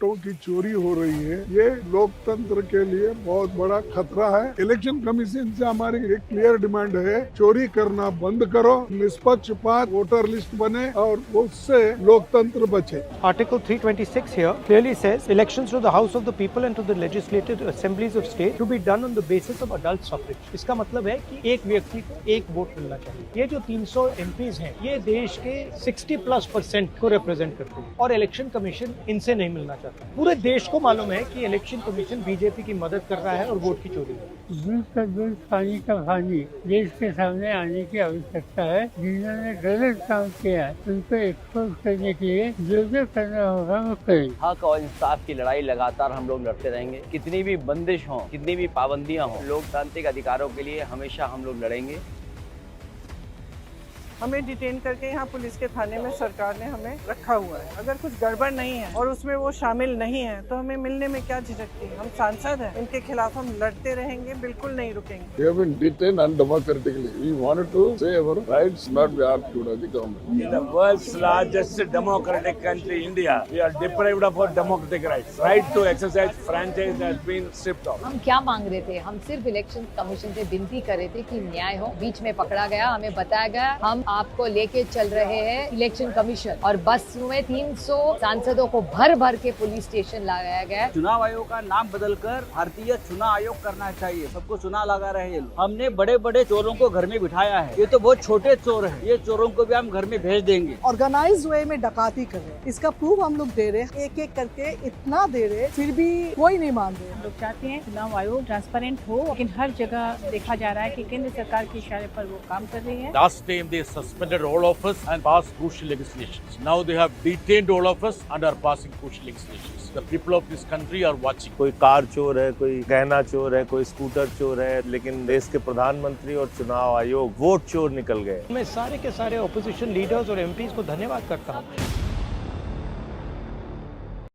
वोटों की चोरी हो रही है, ये लोकतंत्र के लिए बहुत बड़ा खतरा है। इलेक्शन कमीशन से हमारी एक क्लियर डिमांड है, चोरी करना बंद करो, निष्पक्षपात वोटर लिस्ट बने और उससे लोकतंत्र बचे। Article 326 here clearly says elections to the House of the People and to the legislative assemblies of state to be done on the basis of adult suffrage। इसका मतलब है कि एक व्यक्ति को एक वोट मिलना चाहिए। ये जो 300 एमपीज हैं, ये देश के 60+% को रिप्रेजेंट करते हैं और इलेक्शन कमीशन इनसे नहीं मिलना चाहता। पूरे देश को मालूम है कि इलेक्शन कमीशन बीजेपी की मदद कर रहा है और वोट की चोरी है। दूध का दूध, पानी का पानी, देश के सामने आने की आवश्यकता है। जिन्होंने गलत काम किया है उनको एक्सपोज करने के लिए जो करना होगा वो करें। हक और इंसाफ की लड़ाई लगातार हम लोग लड़ते रहेंगे। कितनी भी बंदिश हो, कितनी भी पाबंदियां हो, लोकतांत्रिक अधिकारों के लिए हमेशा हम लोग लड़ेंगे। हमें डिटेन करके यहाँ पुलिस के थाने में सरकार ने हमें रखा हुआ है। अगर कुछ गड़बड़ नहीं है और उसमें वो शामिल नहीं है तो हमें मिलने में क्या झिझकती है। हम सांसद हैं, इनके खिलाफ हम लड़ते रहेंगे, बिल्कुल नहीं रुकेंगे। We have been detained undemocratically. We wanted to say our rights not be argued by the government. In the world's largest democratic country, India, we are deprived of our democratic rights. Right to exercise franchise has been stripped off. हम क्या मांग रहे थे? हम सिर्फ election commission से विनती कर रहे थे कि न्याय हो। बीच में पकड़ा गया, हमें बताया गया हम आपको लेके चल रहे हैं इलेक्शन कमीशन, और बस में 300 सांसदों को भर भर के पुलिस स्टेशन लगाया गया। चुनाव आयोग का नाम बदलकर भारतीय चुनाव आयोग करना चाहिए। सबको चुनाव लगा रहे हैं। हमने बड़े बड़े चोरों को घर में बिठाया है। ये तो बहुत छोटे चोर हैं। ये चोरों को भी हम घर में भेज देंगे। ऑर्गेनाइज वे में डकैती कर रहे हैं, इसका प्रूफ हम लोग दे रहे हैं। एक एक करके इतना दे रहे, फिर भी कोई नहीं मान रहे। हम लोग चाहते हैं चुनाव आयोग ट्रांसपेरेंट हो, लेकिन हर जगह देखा जा रहा है कि केंद्र सरकार के इशारे पर वो काम कर रही है। Last time they suspended all of us and passed crucial legislations. Now they have detained all of us and are passing crucial legislations. The people of this country are watching. कोई कार चोर है, कोई गहना चोर है, कोई scooter चोर है, लेकिन देश के प्रधानमंत्री और चुनाव आयोग वोट चोर निकल गए। मैं सारे के सारे ऑपोजिशन लीडर्स और एमपीज को धन्यवाद करता हूँ।